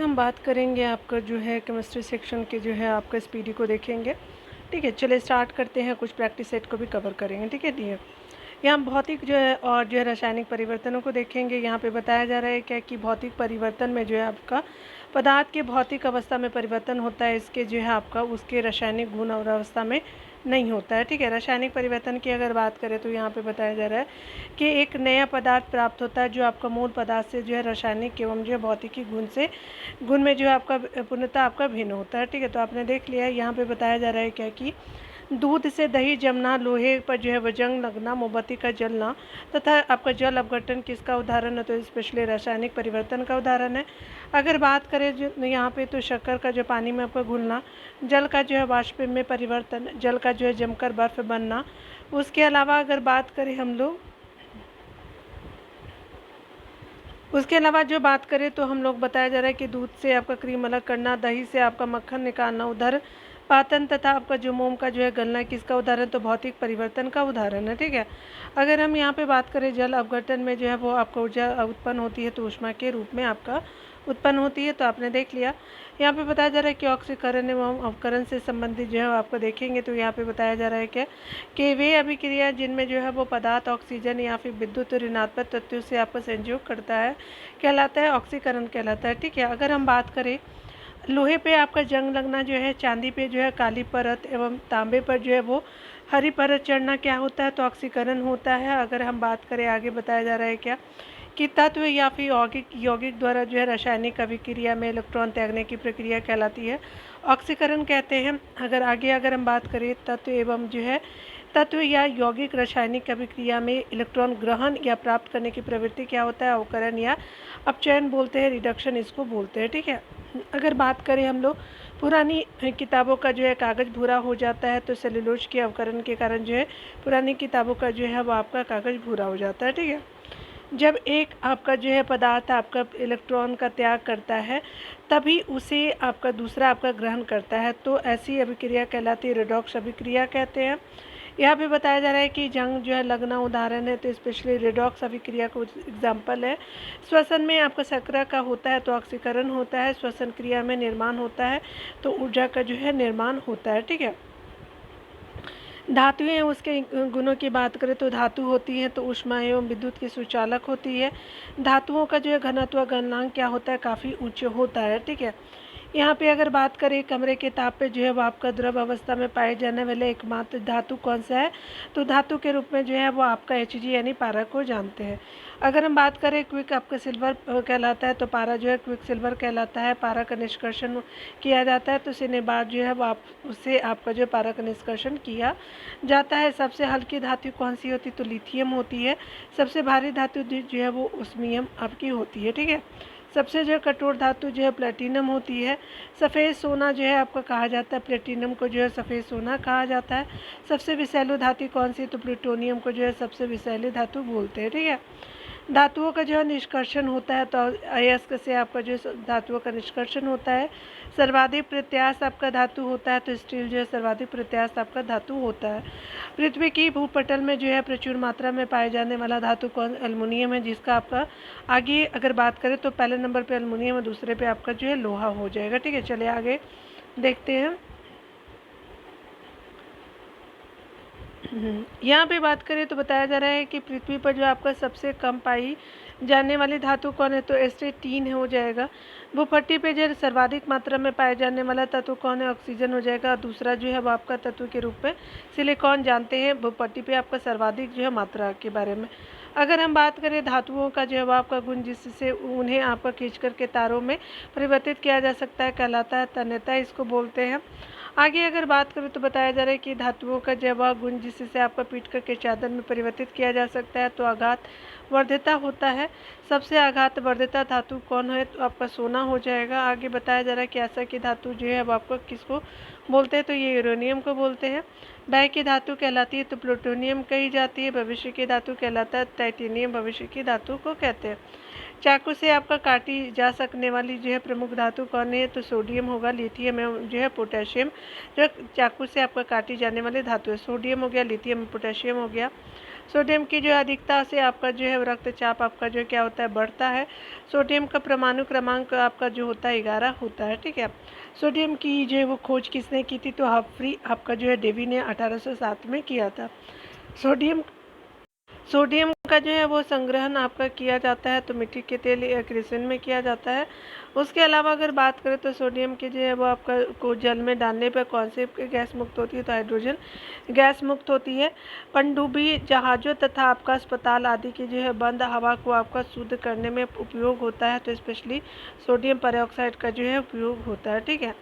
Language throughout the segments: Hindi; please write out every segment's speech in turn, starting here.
हम बात करेंगे आपका जो है केमिस्ट्री सेक्शन के जो है आपका स्पीडी को देखेंगे। ठीक है, चलिए स्टार्ट करते हैं, कुछ प्रैक्टिस सेट को भी कवर करेंगे। ठीक है डियर, यहाँ भौतिक जो है और जो है रासायनिक परिवर्तनों को देखेंगे। यहाँ पे बताया जा रहा है क्या कि भौतिक परिवर्तन में जो है आपका पदार्थ के भौतिक अवस्था में परिवर्तन होता है, इसके जो है आपका उसके रासायनिक गुण और अवस्था में नहीं होता है। ठीक है, रासायनिक परिवर्तन की अगर बात करें तो यहाँ पे बताया जा रहा है कि एक नया पदार्थ प्राप्त होता है जो आपका मूल पदार्थ से जो है रासायनिक एवं जो है भौतिकी गुण में जो है आपका पूर्णतः आपका भिन्न होता है। ठीक है, तो आपने देख लिया, यहाँ पे बताया जा रहा है क्या कि दूध से दही जमना, लोहे पर जो है वह जंग लगना, मोमबत्ती का जलना तथा आपका जल अपघटन किसका उदाहरण है? तो स्पेशली रासायनिक परिवर्तन का उदाहरण है। अगर बात करें जो यहाँ पे तो शक्कर का जो पानी में आपका घुलना, जल का जो है वाष्प में परिवर्तन, जल का जो है जमकर बर्फ बनना। उसके अलावा अगर बात करें हम लोग उसके अलावा जो बात करें तो हम लोग बताया जा रहा है कि दूध से आपका क्रीम अलग करना, दही से आपका मक्खन निकालना, उधर पातन तथा आपका जो मोम का जो है गलना किसका उदाहरण? तो भौतिक परिवर्तन का उदाहरण है। ठीक है, अगर हम यहाँ पे बात करें जल अपघटन में जो है वो आपको ऊर्जा उत्पन्न होती है, तो ऊष्मा के रूप में आपका उत्पन्न होती है। तो आपने देख लिया, यहाँ पे बताया जा रहा है कि ऑक्सीकरण एवं अवकरण से संबंधित जो है आपको देखेंगे तो यहाँ पे बताया जा रहा है क्या कि वे अभिक्रिया जिनमें जो है वो पदार्थ ऑक्सीजन या फिर विद्युत ऋणात्मक तत्वों से आपका संयोग करता है कहलाता है ऑक्सीकरण कहलाता है। ठीक है, अगर हम बात करें लोहे पे आपका जंग लगना जो है, चांदी पे जो है काली परत एवं तांबे पर जो है वो हरी परत चढ़ना क्या होता है? तो ऑक्सीकरण होता है। अगर हम बात करें आगे बताया जा रहा है क्या कि तत्व या फिर यौगिक द्वारा जो है रासायनिक अभिक्रिया में इलेक्ट्रॉन त्यागने की प्रक्रिया कहलाती है ऑक्सीकरण कहते हैं। अगर हम बात करें तत्व या यौगिक रासायनिक अभिक्रिया में इलेक्ट्रॉन ग्रहण या प्राप्त करने की प्रवृत्ति क्या होता है? अवकरण या अपचयन बोलते हैं, रिडक्शन इसको बोलते हैं। ठीक है, अगर बात करें हम लोग पुरानी किताबों का जो है कागज़ भूरा हो जाता है, तो सेलुलोज के अवकरण के कारण जो है पुरानी किताबों का जो है वो आपका कागज़ भूरा हो जाता है। ठीक है, जब एक आपका जो है पदार्थ आपका इलेक्ट्रॉन का त्याग करता है तभी उसे आपका दूसरा आपका ग्रहण करता है, तो ऐसी अभिक्रिया कहलाती है रेडॉक्स अभिक्रिया कहते हैं। यहाँ पे बताया जा रहा है कि जंग जो है लगना उदाहरण है, तो स्पेशली रेडॉक्स अभिक्रिया का एग्जाम्पल है। श्वसन में आपका शर्करा का होता है तो ऑक्सीकरण होता है, श्वसन क्रिया में निर्माण होता है तो ऊर्जा का जो है निर्माण होता है। ठीक है, धातुएं उसके गुणों की बात करें तो धातु होती है तो ऊष्मा एवं विद्युत की सुचालक होती है। धातुओं का जो है घनत्व गलनांक क्या होता है? काफ़ी उच्च होता है। ठीक है, यहाँ पे अगर बात करें कमरे के ताप पे जो है वो आपका द्रव अवस्था में पाए जाने वाले एकमात्र धातु कौन सा है? तो धातु के रूप में जो है वो आपका Hg यानी पारा को जानते हैं। अगर हम बात करें क्विक आपका सिल्वर कहलाता है, तो पारा जो है क्विक सिल्वर कहलाता है। पारा का निष्कर्षण किया जाता है तो उसने बाद जो है वो उससे आपका जो पारा का निष्कर्षण किया जाता है। सबसे हल्की धातु कौन सी होती? तो लिथियम होती है। सबसे भारी धातु जो है वो ओस्मियम आपकी होती है। ठीक है, सबसे जो कठोर धातु जो है प्लेटिनम होती है। सफ़ेद सोना जो है आपका कहा जाता है, प्लेटिनम को जो है सफ़ेद सोना कहा जाता है। सबसे विषैली धातु कौन सी? तो प्लूटोनियम को जो है सबसे विषैली धातु बोलते हैं। ठीक है, धातुओं का जो है निष्कर्षण होता है तो अयस्क से आपका जो धातुओं का निष्कर्षण होता है। सर्वाधिक प्रत्यास्थ आपका धातु होता है तो स्टील जो है सर्वाधिक प्रत्यास्थ आपका धातु होता है। पृथ्वी की भूपटल में जो है प्रचुर मात्रा में पाए जाने वाला धातु कौन? एल्युमिनियम है, जिसका आपका आगे अगर बात करें तो पहले नंबर पे एल्युमिनियम है, दूसरे पे आपका जो है लोहा हो जाएगा। ठीक है, चलिए आगे देखते हैं। यहाँ पे बात करें तो बताया जा रहा है कि पृथ्वी पर जो आपका सबसे कम पाई जाने वाली धातु कौन है? तो St3 हो जाएगा। भूपट्टी पे जो सर्वाधिक मात्रा में पाए जाने वाला तत्व कौन है? ऑक्सीजन हो जाएगा। दूसरा जो है वो आपका तत्व के रूप में सिलिकॉन जानते हैं भूपट्टी पे आपका सर्वाधिक जो है मात्रा के बारे में। अगर हम बात करें धातुओं का जो है वो आपका गुण जिससे उन्हें आपका खींच करके तारों में परिवर्तित किया जा सकता है कहलाता है तन्यता, इसको बोलते हैं। आगे अगर बात करें तो बताया जा रहा है कि धातुओं का जवाब गुण जिससे आपका पीट करके चादर में परिवर्तित किया जा सकता है तो आघात वर्धिता होता है। सबसे आघात वर्धिता धातु कौन है? तो आपका सोना हो जाएगा। आगे बताया जा रहा है कि ऐसा की धातु जो है अब आपको किसको बोलते हैं? तो ये यूरेनियम को बोलते हैं। डाई की धातु कहलाती है तो प्लूटोनियम कही जाती है। भविष्य की धातु कहलाता है टाइटेनियम भविष्य की धातु को कहते हैं। चाकू से आपका काटी जा सकने वाली जो है प्रमुख धातु कौन है? तो सोडियम होगा, लिथियम एवं जो है पोटेशियम जो चाकू से आपका काटी जाने वाली धातु है। सोडियम हो गया, लिथियम पोटेशियम हो गया। सोडियम की जो अधिकता से आपका जो है रक्तचाप आपका जो क्या होता है, बढ़ता है। सोडियम का परमाणु क्रमांक आपका जो होता है 11 होता है, ठीक है। सोडियम की जो है वो खोज किसने की थी, तो हम्फ्री आपका जो है डेवी ने 1807 में किया था। सोडियम सोडियम का जो है वो संग्रहण आपका किया जाता है तो मिट्टी के तेल या किरोसिन में किया जाता है। उसके अलावा अगर बात करें तो सोडियम की जो है वो आपका को जल में डालने पर कौन सी गैस मुक्त होती है, तो हाइड्रोजन गैस मुक्त होती है। पनडुब्बी जहाज़ों तथा आपका अस्पताल आदि की जो है बंद हवा को आपका शुद्ध करने में उपयोग होता है, तो स्पेशली सोडियम पेरोक्साइड का जो है उपयोग होता है, ठीक है।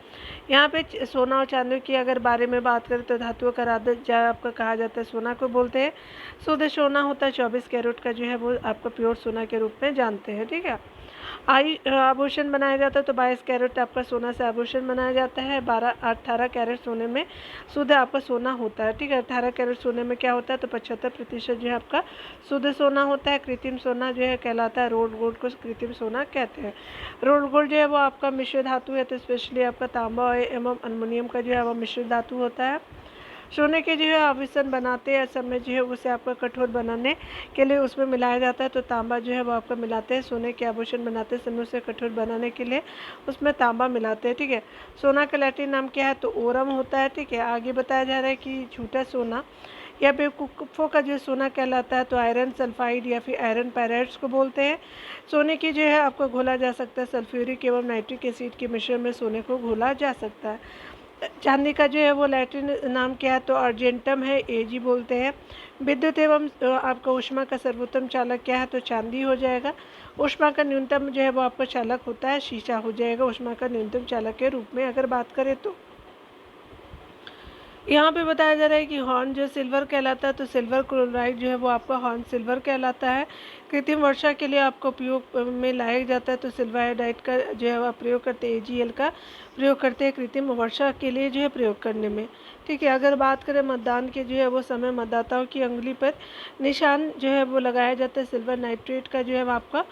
यहाँ पे सोना और चांदी की अगर बारे में बात करें तो धातुओं का राजा आपका कहा जाता है, सोना को बोलते हैं। शुद्ध सोना होता है 24 कैरेट का जो है वो आपका प्योर सोना के रूप में जानते हैं, ठीक है। आभूषण बनाया जाता है तो 22 कैरेट आपका सोना से आभूषण बनाया जाता है। 18 कैरेट सोने में शुद्ध आपका सोना होता है, ठीक है। 18 कैरेट सोने में क्या होता है, तो 75% जो है आपका शुद्ध सोना होता है। कृत्रिम सोना जो है कहलाता है रोल्ड गोल्ड को कृत्रिम सोना कहते हैं। रोल्ड गोल्ड जो है वो आपका मिश्र धातु है, तो स्पेशली आपका तांबा एवं अल्युमिनियम का जो है वो मिश्र धातु होता है। सोने के जो है आभूषण बनाते हैं समय जो है उसे आपका कठोर बनाने के लिए उसमें मिलाया जाता है, तो तांबा जो है वो आपका मिलाते हैं। सोने के आभूषण बनाते समय उसे कठोर बनाने के लिए उसमें तांबा मिलाते हैं, ठीक है। सोना का लैटिन नाम क्या है, तो ओरम होता है, ठीक है। आगे बताया जा रहा है कि झूठा सोना या बेवकूफ़ों का जो सोना कहलाता है, तो आयरन सल्फाइड या फिर आयरन पैराइड्स को बोलते हैं। सोने की जो है आपको घोला जा सकता है, सल्फ्यूरिक एवं नाइट्रिक एसिड के मिश्रण में सोने को घोला जा सकता है। चांदी का जो है वो लैटिन नाम क्या है, तो अर्जेंटम है, एजी बोलते हैं। विद्युत एवं आपका ऊष्मा का सर्वोत्तम चालक क्या है, तो चांदी हो जाएगा। ऊष्मा का न्यूनतम जो है वो आपका चालक होता है, शीशा हो जाएगा ऊष्मा का न्यूनतम चालक के रूप में अगर बात करें तो। यहाँ पे बताया जा रहा है कि हॉर्न जो सिल्वर कहलाता है, तो सिल्वर क्लोराइड जो है वो आपका हॉर्न सिल्वर कहलाता है। कृत्रिम वर्षा के लिए आपको उपयोग में लाया जाता है, तो सिल्वर आयोडाइड का जो है आप प्रयोग करते हैं, AgL का प्रयोग करते हैं कृत्रिम वर्षा के लिए जो है प्रयोग करने में, ठीक है। अगर बात करें मतदान के जो है वो समय मतदाताओं की अंगुली पर निशान जो है वो लगाया जाता है, सिल्वर नाइट्रेट का जो है आपका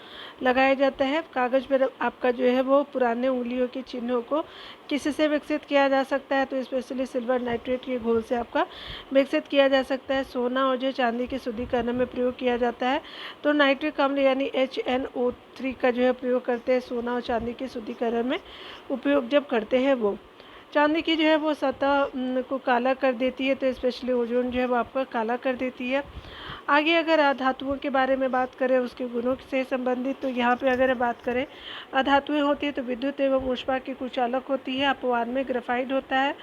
लगाया जाता है। कागज़ पर आपका जो है वो पुराने उंगलियों के चिन्हों को किससे विकसित किया जा सकता है, तो स्पेशली सिल्वर नाइट्रेट के घोल से आपका विकसित किया जा सकता है। सोना और जो चांदी के शुद्धिकरण में प्रयोग किया जाता है, तो नाइट्रिक अम्ल यानी HNO3 का जो है प्रयोग करते हैं सोना और चांदी के शुद्धिकरण में उपयोग जब करते हैं वो। चांदी की जो है वो सतह को काला कर देती है, तो स्पेशली ओजोन जो है वो आपका काला कर देती है। आगे अगर धातुओं के बारे में बात करें उसके गुणों से संबंधित, तो यहाँ पे अगर बात करें धातुएं होती है तो विद्युत एवं ऊष्मा की कुचालक होती है। अपवाद में ग्रेफाइट होता है।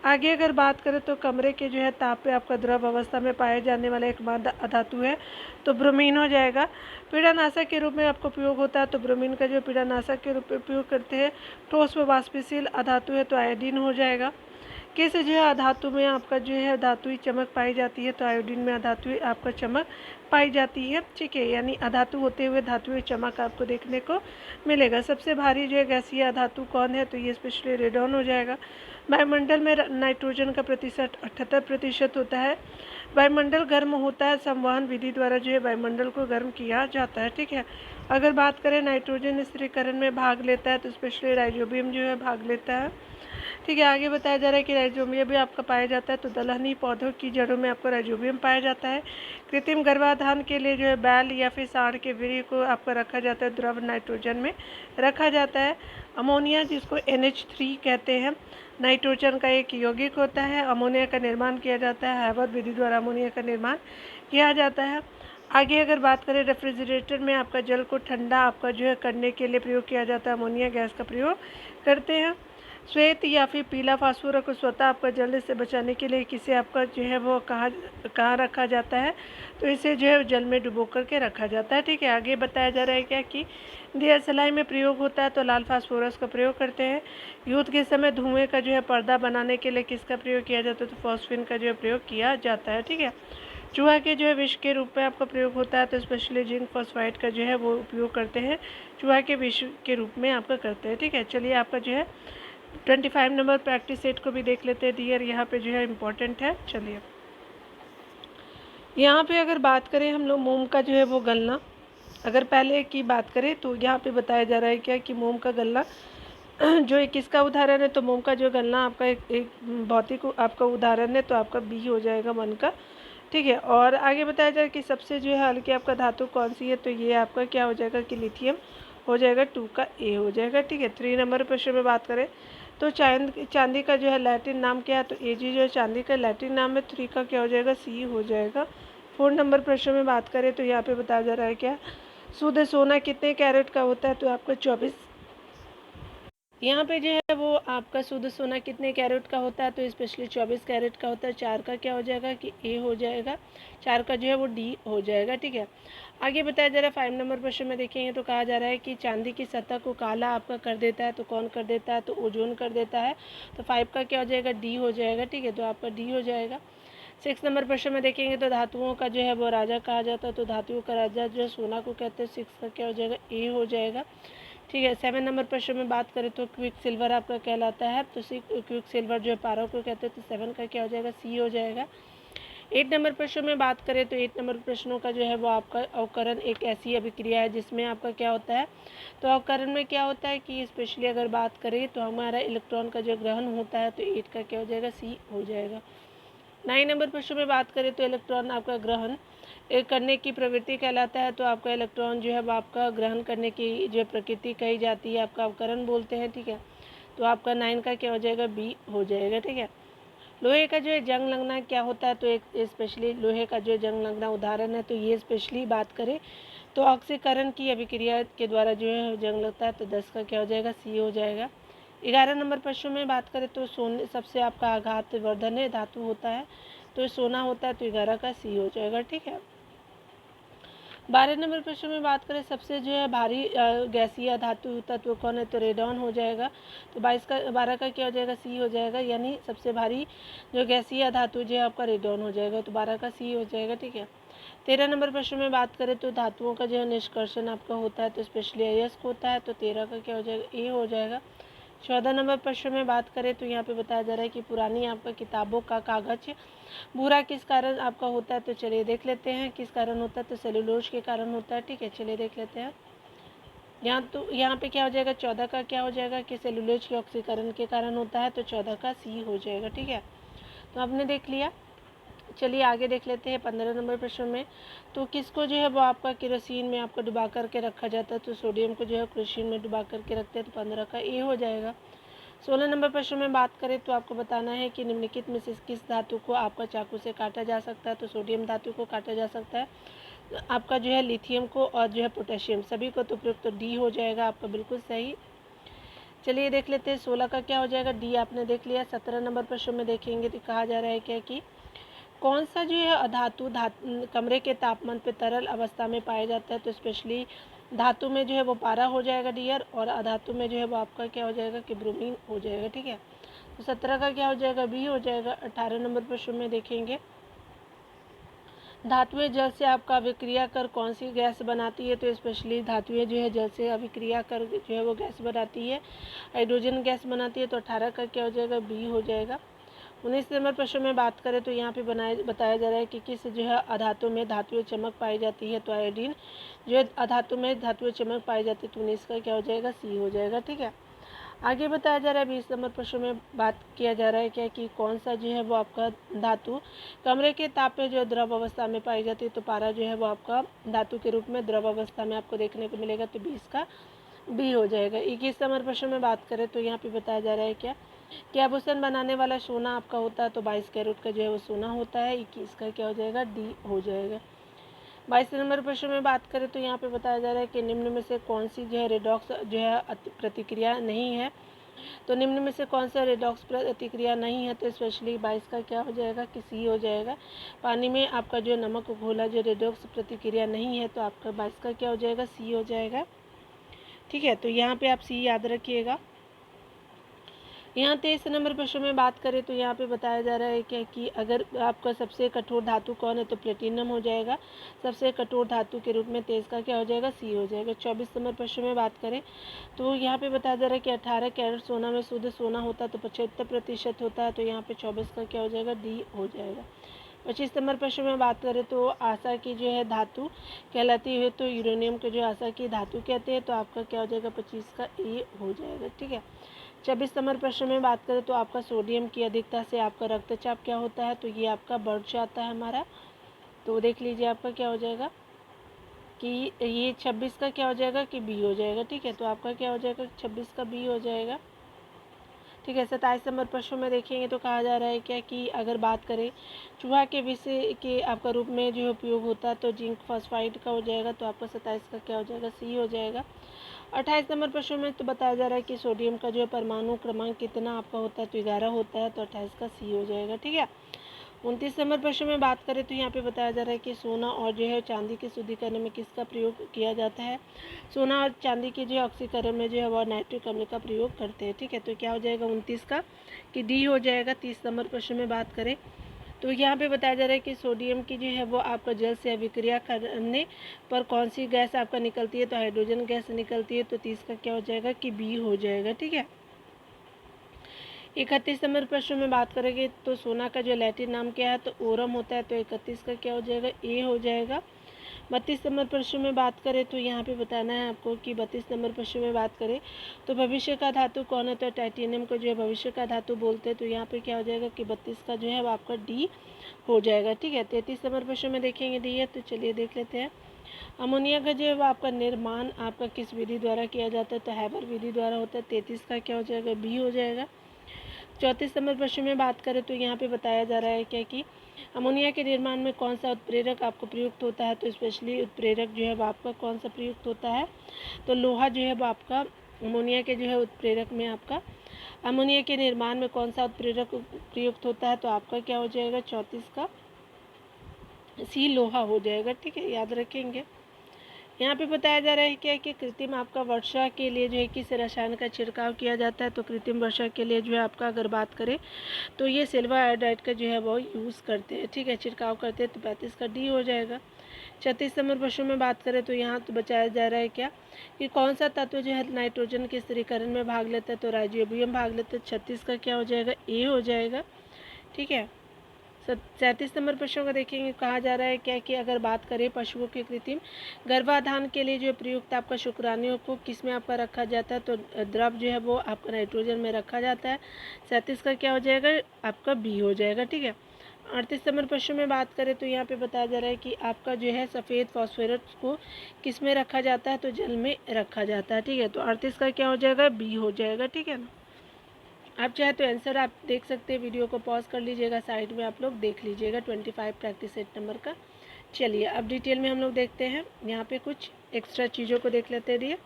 आगे अगर बात करें तो कमरे के जो है ताप पे आपका द्रव अवस्था में पाए जाने वाला एकमात्र धातु है, तो ब्रोमीन हो जाएगा। पीड़ानाशक के रूप में आपको उपयोग होता है, तो ब्रोमीन का जो पीड़ानाशक के रूप में उपयोग करते हैं। ठोस व वाष्पशील अधातु है, तो आयोडीन हो जाएगा। किस जो है अधातु में आपका जो है धातुई चमक पाई जाती है, तो आयोडीन में अधातुई आपका चमक पाई जाती है, ठीक है। यानी अधातु होते हुए धातुई चमक आपको देखने को मिलेगा। सबसे भारी जो है गैसीय अधातु कौन है, तो ये स्पेशली रेडॉन हो जाएगा। वायुमंडल में नाइट्रोजन का प्रतिशत 78% होता है। वायुमंडल गर्म होता है, संवहन विधि द्वारा जो है वायुमंडल को गर्म किया जाता है, ठीक है। अगर बात करें नाइट्रोजन स्थिरीकरण में भाग लेता है, तो स्पेशली राइजोबियम जो है भाग लेता है, ठीक है। आगे बताया जा रहा है कि राइजोबियम भी आपका पाया जाता है, तो दलहनी पौधों की जड़ों में आपको राइजोबियम पाया जाता है। कृत्रिम गर्भाधान के लिए जो है बैल या फिर सांड के वीर्य को आपका रखा जाता है, द्रव नाइट्रोजन में रखा जाता है। अमोनिया जिसको NH3 कहते हैं, नाइट्रोजन का एक यौगिक होता है। अमोनिया का निर्माण किया जाता है, हैवर्थ विधि द्वारा अमोनिया का निर्माण किया जाता है। आगे अगर बात करें रेफ्रिजरेटर में आपका जल को ठंडा आपका जो है करने के लिए प्रयोग किया जाता है, अमोनिया गैस का प्रयोग करते हैं। श्वेत या फिर पीला फास्फोरस को स्वतः आपका जलने से बचाने के लिए किसे आपका जो है वो कहाँ रखा जाता है, तो इसे जो है जल में डुबो करके रखा जाता है, ठीक है। आगे बताया जा रहा है क्या कि दिया सलाई में प्रयोग होता है, तो लाल फास्फोरस का प्रयोग करते हैं। युद्ध के समय धुएं का जो है पर्दा बनाने के लिए किसका प्रयोग किया जाता है, तो फॉस्फिन का जो है प्रयोग किया जाता है, ठीक है। चूहा के जो है विष के रूप में आपका प्रयोग होता है, तो स्पेशली जिंक फॉस्फाइड का जो है वो उपयोग करते हैं, चूहा के विष के रूप में आपका करते हैं, ठीक है। चलिए आपका जो है 25 नंबर प्रैक्टिस सेट को भी देख लेते हैं। डियर यहाँ पे जो है इम्पोर्टेंट है। चलिए यहाँ पे अगर बात करें हम लोग मोम का जो है वो गलना, अगर पहले की बात करें तो यहाँ पे बताया जा रहा है क्या कि मोम का गलना जो एक किसका उदाहरण है, तो मोम का जो गलना आपका एक भौतिक आपका उदाहरण है, तो आपका बी हो जाएगा 1 का ठीक है। और आगे बताया जाए कि सबसे जो है हल्की आपका धातु कौन सी है, तो ये आपका क्या हो जाएगा कि लिथियम हो जाएगा, 2 का ए हो जाएगा। ठीक है। 3 नंबर प्रश्न में बात करें तो चांदी का जो है लैटिन नाम क्या है, तो एजी जो है चांदी का लैटिन नाम है। 3 का क्या हो जाएगा, सी हो जाएगा। 4 नंबर प्रश्न में बात करें तो यहाँ पे बताया जा रहा है क्या, शुद्ध सोना कितने कैरेट का होता है, तो आपका 24। यहाँ पे जो है वो आपका शुद्ध सोना कितने कैरेट का होता है, तो स्पेशली 24 कैरेट का होता है। 4 का क्या हो जाएगा कि ए हो जाएगा, 4 का जो है वो डी हो जाएगा। ठीक है। आगे बताया जा रहा है 5 नंबर प्रश्न में देखेंगे तो कहा जा रहा है कि चांदी की सतह को काला आपका कर देता है, तो कौन कर देता है, तो ओजोन कर देता है। तो 5 का क्या हो जाएगा, डी हो जाएगा। ठीक है। तो आपका डी हो जाएगा। 6 नंबर प्रश्न में देखेंगे तो धातुओं का जो है वो राजा कहा जाता है, तो धातुओं का राजा जो है सोना को कहते हैं। 6 का क्या हो जाएगा, ए हो जाएगा। ठीक है। 7 नंबर प्रश्न में बात करें तो क्विक सिल्वर आपका कहलाता है, तो क्विक सिल्वर जो है पारा को कहते हैं, तो 7 का क्या हो जाएगा, सी हो जाएगा। 8 नंबर प्रश्न में बात करें तो 8 नंबर प्रश्नों का जो है वो आपका अवकरण एक ऐसी अभिक्रिया है जिसमें आपका क्या होता है, तो अवकरण में क्या होता है कि स्पेशली अगर बात करें तो हमारा इलेक्ट्रॉन का जो ग्रहण होता है, तो 8 का क्या हो जाएगा, सी हो जाएगा। 9 नंबर प्रश्न में बात करें तो इलेक्ट्रॉन आपका ग्रहण करने की प्रवृत्ति कहलाता है, तो आपका इलेक्ट्रॉन जो है वो आपका ग्रहण करने की जो प्रकृति कही जाती है, आपका अवकरण बोलते हैं। ठीक है। तो आपका 9 का क्या हो जाएगा, बी हो जाएगा। ठीक है। लोहे का जो है जंग लगना क्या होता है, तो एक स्पेशली लोहे का जो जंग लगना उदाहरण है, तो ये स्पेशली बात करें तो ऑक्सीकरण की अभिक्रिया के द्वारा जो है जंग लगता है, तो 10 का क्या हो जाएगा, सी हो जाएगा। 11 नंबर प्रश्न में बात करें तो सोने सबसे आपका आघात वर्धन है धातु होता है, तो सोना होता है, तो 11 का सी हो जाएगा। ठीक है। 12 नंबर प्रश्न में बात करें सबसे जो है भारी गैसीय धातु तत्व कौन है, तो रेडॉन हो जाएगा। तो 12 का क्या हो जाएगा, सी हो जाएगा, यानी सबसे भारी जो गैसीय धातु जो है आपका रेडॉन हो जाएगा, तो 12 का सी हो जाएगा। ठीक है। 13 नंबर प्रश्न में बात करें तो धातुओं का जो है निष्कर्षण आपका होता है, तो स्पेशली अयस्क होता है, तो 13 का क्या हो जाएगा, ए हो जाएगा। 14 नंबर प्रश्न में बात करें तो यहाँ पे बताया जा रहा है कि पुरानी आपका किताबों का कागज भूरा किस कारण आपका होता है, तो चलिए देख लेते हैं किस कारण होता है, तो सेलुलोज के कारण होता है। ठीक है। चलिए देख लेते हैं। यहाँ पे क्या हो जाएगा, 14 का क्या हो जाएगा कि सेलुलोज के ऑक्सीकरण के कारण होता है, तो 14 का सी हो जाएगा। ठीक है। तो आपने देख लिया। चलिए आगे देख लेते हैं 15 नंबर प्रश्न में, तो किसको जो है वो आपका केरोसिन में आपका डुबा करके रखा जाता है, तो सोडियम को जो है केरोसिन में डुबा करके रखते हैं, तो 15 का ए हो जाएगा। 16 नंबर प्रश्न में बात करें तो आपको बताना है कि निम्नलिखित में से किस धातु को आपका चाकू से काटा जा सकता है, तो सोडियम धातु को काटा जा सकता है, आपका जो है लिथियम को और जो है पोटेशियम सभी को, तो प्रयुक्त तो डी हो जाएगा आपका बिल्कुल सही। चलिए देख लेते हैं 16 का क्या हो जाएगा, डी आपने देख लिया। 17 नंबर प्रश्न में देखेंगे तो कहा जा रहा है क्या कि कौन सा जो है धातु कमरे के तापमान पे तरल अवस्था में पाया जाता है, तो स्पेशली धातु में जो है वो पारा हो जाएगा डियर, और अधातु में जो है वो आपका क्या हो जाएगा कि ब्रोमीन हो जाएगा। ठीक है। तो 17 का क्या हो जाएगा, बी हो जाएगा। 18 नंबर प्रश्न में देखेंगे धातुएं जल से आपका अभिक्रिया कर कौन सी गैस बनाती है, तो स्पेशली धातुएं जो है जल से अभिक्रिया कर जो है वो गैस बनाती है, हाइड्रोजन गैस बनाती है, तो 18 का क्या हो जाएगा, बी हो जाएगा। 19 नंबर प्रश्न में बात करें तो यहाँ पे बताया जा रहा है कि किस जो है अधातु में धातुएं चमक पाई जाती है, तो आयोडीन जो है अधातु में धातुएं चमक पाई जाती है, तो 19 का क्या हो जाएगा, सी हो जाएगा। ठीक है। आगे बताया जा रहा है 20 नंबर प्रश्न में बात किया जा रहा है क्या कि कौन सा जो है वो आपका धातु कमरे के ताप पे जो द्रव अवस्था में पाई जाती है, तो पारा जो है वो आपका धातु के रूप में द्रव अवस्था में आपको देखने को मिलेगा, तो 20 का बी हो जाएगा। 21 नंबर प्रश्न में बात करें तो यहाँ पे बताया जा रहा है क्या आभूषण बनाने वाला सोना आपका होता है, तो 22 कैरेट का जो है वो सोना होता है, 21 का क्या हो जाएगा, डी हो जाएगा। 22 नंबर प्रश्न में बात करें तो यहाँ पे बताया जा रहा है कि निम्न में से कौन सी जो है रेडॉक्स जो है प्रतिक्रिया नहीं है, तो निम्न में से कौन सा रेडॉक्स प्रतिक्रिया नहीं है, तो स्पेशली 22 का क्या हो जाएगा कि सी हो जाएगा। पानी में आपका जो नमक घोला जो रेडॉक्स प्रतिक्रिया नहीं है, तो आपका 22 का क्या हो जाएगा, सी हो जाएगा। ठीक है। तो यहाँ पे आप सी याद रखिएगा। यहाँ 23 नंबर प्रश्न में बात करें तो यहाँ पे बताया जा रहा है क्या कि अगर आपका सबसे कठोर धातु कौन है, तो प्लेटिनम हो जाएगा सबसे कठोर धातु के रूप में, 23 का क्या हो जाएगा, सी हो जाएगा। 24 नंबर प्रश्न में बात करें तो यहाँ पे बताया जा रहा है कि 18 कैरेट सोना में शुद्ध सोना होता है, तो 75% होता है, तो यहाँ पे 24 का क्या हो जाएगा, डी हो जाएगा। 25 नंबर प्रश्न में बात करें तो आशा की जो है धातु कहलाती है, तो यूरेनियम को जो आशा की धातु कहते हैं, तो आपका क्या हो जाएगा, 25 का ए हो जाएगा। ठीक है। 26 नंबर प्रश्न में बात करें तो आपका सोडियम की अधिकता से आपका रक्तचाप क्या होता है, तो ये आपका बढ़ जाता है हमारा। तो देख लीजिए आपका क्या हो जाएगा कि ये 26 का क्या हो जाएगा कि बी हो जाएगा। ठीक है, तो आपका क्या हो जाएगा 26 का बी हो जाएगा। ठीक है, 27 नंबर प्रश्न में देखेंगे तो कहा जा रहा है क्या कि अगर बात करें चूहा के विषय के आपका रूप में जो उपयोग होता है तो जिंक फॉस्फाइड का हो जाएगा, तो आपका 27 का क्या हो जाएगा सी हो जाएगा। 28 नंबर प्रश्न में तो बताया जा रहा है कि सोडियम का जो है परमाणु क्रमांक कितना आपका होता है तो 11 होता है, तो 28 का सी हो जाएगा। ठीक है, 29 नंबर प्रश्न में बात करें तो यहाँ पे बताया जा रहा है कि सोना और जो है चांदी के शुद्धिकरण में किसका प्रयोग किया जाता है। सोना और चांदी के जो ऑक्सीकरण में जो है वह नाइट्रिक अम्ल का प्रयोग करते हैं। ठीक है, तो क्या हो जाएगा 29 का कि डी हो जाएगा। 30 नंबर प्रश्न में बात करें तो यहाँ पे बताया जा रहा है कि सोडियम की जो है वो आपका जल से अभिक्रिया करने पर कौन सी गैस आपका निकलती है, तो हाइड्रोजन गैस निकलती है, तो 30 का क्या हो जाएगा कि बी हो जाएगा। ठीक है, 31 नंबर प्रश्न में बात करेंगे तो सोना का जो लैटिन नाम क्या है तो ओरम होता है, तो 31 का क्या हो जाएगा ए हो जाएगा। 32 नंबर प्रश्न में बात करें तो यहाँ पे बताना है आपको कि 32 नंबर प्रश्न में बात करें तो भविष्य का धातु कौन है, तो टाइटेनियम को जो है भविष्य का धातु बोलते हैं, तो यहाँ पे क्या हो जाएगा कि 32 का जो है वो आपका डी हो जाएगा। ठीक है, 33 नंबर प्रश्न में देखेंगे डी है, तो चलिए देख लेते हैं। अमोनिया का जो है वो आपका निर्माण आपका किस विधि द्वारा किया जाता है, तो हैबर विधि द्वारा होता है, 33 का क्या हो जाएगा बी हो जाएगा। 34 नंबर प्रश्न में बात करें तो यहाँ पे बताया जा रहा है क्या कि अमोनिया के निर्माण में कौन सा उत्प्रेरक आपको प्रयुक्त होता है, तो स्पेशली उत्प्रेरक जो है वो आपका कौन सा प्रयुक्त होता है, तो लोहा जो है वो आपका अमोनिया के जो है उत्प्रेरक में आपका अमोनिया के निर्माण में कौन सा उत्प्रेरक प्रयुक्त होता है, तो आपका क्या हो जाएगा 34 का सी लोहा हो जाएगा। ठीक है, याद रखेंगे। यहाँ पे बताया जा रहा है क्या कि कृत्रिम आपका वर्षा के लिए जो है किस रसायन का छिड़काव किया जाता है, तो कृत्रिम वर्षा के लिए जो है आपका अगर बात करें तो ये सिल्वर आयोडाइड का जो है वो यूज़ करते हैं। ठीक है, छिड़काव करते हैं, तो 35 का डी हो जाएगा। 36 नंबर प्रश्न में बात करें तो यहाँ तो बताया जा रहा है क्या कि कौन सा तत्व जो है नाइट्रोजन के स्थिरीकरण में भाग लेता है, तो राइजोबियम भाग लेता है, 36 का क्या हो जाएगा ए हो जाएगा। ठीक है, 37 नंबर प्रश्न को देखेंगे, कहा जा रहा है क्या कि अगर बात करें पशुओं के कृत्रिम गर्भाधान के लिए जो प्रयुक्त आपका शुक्राणुओं को किस में आपका रखा जाता है, तो द्रव जो है वो आपका नाइट्रोजन में रखा जाता है, 37 का क्या हो जाएगा आपका बी हो जाएगा। ठीक है, 38 नंबर प्रश्न में बात करें तो यहाँ पे बताया जा रहा है कि आपका जो है सफ़ेद फॉस्फोरस को किस में रखा जाता है, तो जल में रखा जाता है। ठीक है, तो 38 का क्या हो जाएगा बी हो जाएगा। ठीक है ना, आप चाहे तो आंसर आप देख सकते हैं, वीडियो को पॉज कर लीजिएगा, साइड में आप लोग देख लीजिएगा 25 प्रैक्टिस सेट नंबर का। चलिए अब डिटेल में हम लोग देखते हैं, यहाँ पे कुछ एक्स्ट्रा चीज़ों को देख लेते हैं।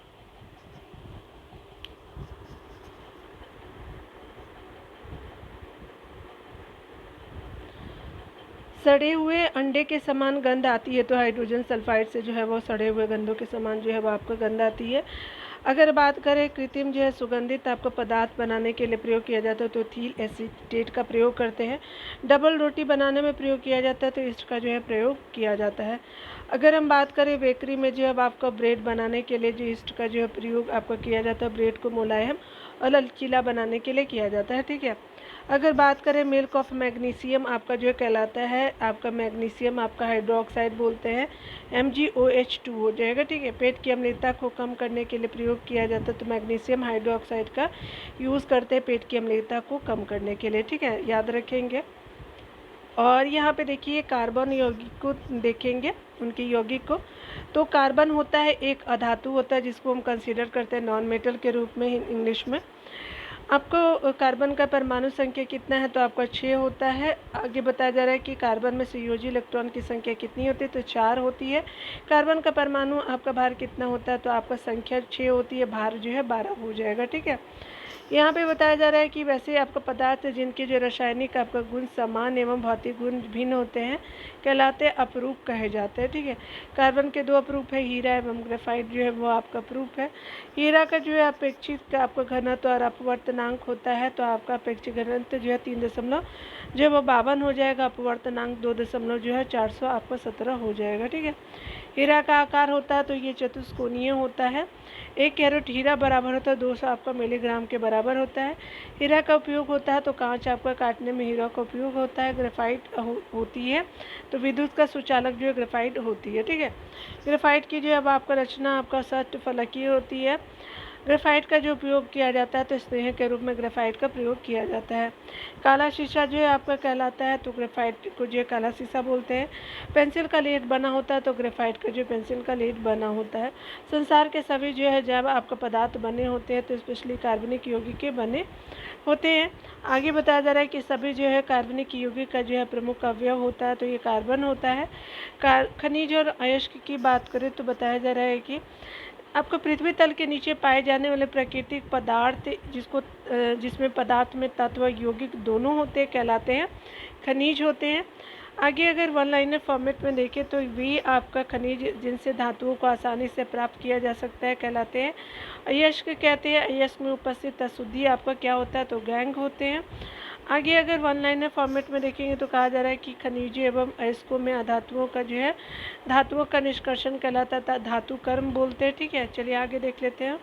सड़े हुए अंडे के समान गंध आती है, तो हाइड्रोजन सल्फाइड से जो है वो सड़े हुए गंधों के समान जो है वो आपको गंध आती है। अगर बात करें कृत्रिम जो है सुगंधित आपको पदार्थ बनाने के लिए प्रयोग किया जाता है, तो एथिल एसीटेट का प्रयोग करते हैं। डबल रोटी बनाने में प्रयोग किया जाता है, तो इसका जो है प्रयोग किया जाता है। अगर हम बात करें बेकरी में जो है आपका ब्रेड बनाने के लिए जो ईस्ट का जो है प्रयोग आपका किया जाता है, ब्रेड को मुलायम और लचीला बनाने के लिए किया जाता है। ठीक है, अगर बात करें मिल्क ऑफ मैग्नीशियम आपका जो कहलाता है, आपका मैग्नीशियम आपका हाइड्रोक्साइड बोलते हैं, MgOH2 हो जाएगा। ठीक है, पेट की अम्लता को कम करने के लिए प्रयोग किया जाता है, तो मैग्नीशियम हाइड्रोक्साइड का यूज़ करते हैं पेट की अम्लता को कम करने के लिए। ठीक है, याद रखेंगे। और यहाँ पे देखिए कार्बन यौगिक को देखेंगे, उनके यौगिक को, तो कार्बन होता है एक अधातु होता है जिसको हम कंसीडर करते हैं नॉन मेटल के रूप में इंग्लिश में। आपको कार्बन का परमाणु संख्या कितना है, तो आपका 6 होता है। आगे बताया जा रहा है कि कार्बन में संयोजी इलेक्ट्रॉन की संख्या कितनी होती है, तो 4 होती है। कार्बन का परमाणु आपका भार कितना होता है, तो आपका संख्या 6 होती है, भार जो है 12 हो जाएगा। ठीक है, यहाँ पे बताया जा रहा है कि वैसे आपका पदार्थ जिनके जो रासायनिक आपका गुण समान एवं भौतिक गुण भिन्न होते हैं कहलाते अपरूप कहे जाते हैं। ठीक है, कार्बन के 2 अपरूप है, हीरा एवं ग्रेफाइट जो है वो आपका अपरूप है। हीरा का जो है अपेक्षित आपका घनत्व और अपवर्तनांक होता है, तो आपका अपेक्षित घनत्व जो है 3 जो है वो 52 हो जाएगा, अपवर्तनांक 2 जो है 400 आपका 17 हो जाएगा। ठीक है, हीरा का आकार होता है तो ये चतुष्कोणीय होता है। 1 कैरेट हीरा बराबर होता है 200 आपका मिलीग्राम के बराबर होता है। हीरा का उपयोग होता है तो कांच आपका काटने में हीरा का उपयोग होता है। ग्रेफाइट होती है तो विद्युत का सुचालक जो है ग्रेफाइट होती है। ठीक है, ग्रेफाइट की जो है अब आपका रचना आपका षटफलकीय होती है। ग्रेफाइट का जो उपयोग किया जाता है तो स्नेह के रूप में ग्रेफाइट का प्रयोग किया जाता है। काला शीशा जो है आपका कहलाता है, तो ग्रेफाइट को जो है काला शीशा बोलते हैं। पेंसिल का लीड बना होता है तो ग्रेफाइट का जो पेंसिल का लीड बना होता है। संसार के सभी जो है जब आपका पदार्थ बने होते हैं तो स्पेशली कार्बनिक यौगिक के बने होते हैं। आगे बताया जा रहा है कि सभी जो है कार्बनिक यौगिक का जो है प्रमुख अवयव होता है तो ये कार्बन होता है। खनिज और अयस्क की बात करें तो बताया जा रहा है कि आपको पृथ्वी तल के नीचे पाए जाने वाले प्राकृतिक पदार्थ जिसमें पदार्थ में तत्व यौगिक दोनों होते हैं कहलाते हैं खनिज होते हैं। आगे अगर वन लाइनर फॉर्मेट में देखें तो वे आपका खनिज जिनसे धातुओं को आसानी से प्राप्त किया जा सकता है कहलाते हैं अयस्क कहते हैं। अयस्क में उपस्थित अशुद्धि आपका क्या होता है तो गैंग होते हैं। आगे अगर वन लाइनर फॉर्मेट में देखेंगे तो कहा जा रहा है कि खनिज एवं अयस्कों में अधातुओं का जो है धातुओं का निष्कर्षण कहलाता था, धातु कर्म बोलते हैं। ठीक है, चलिए आगे देख लेते हैं।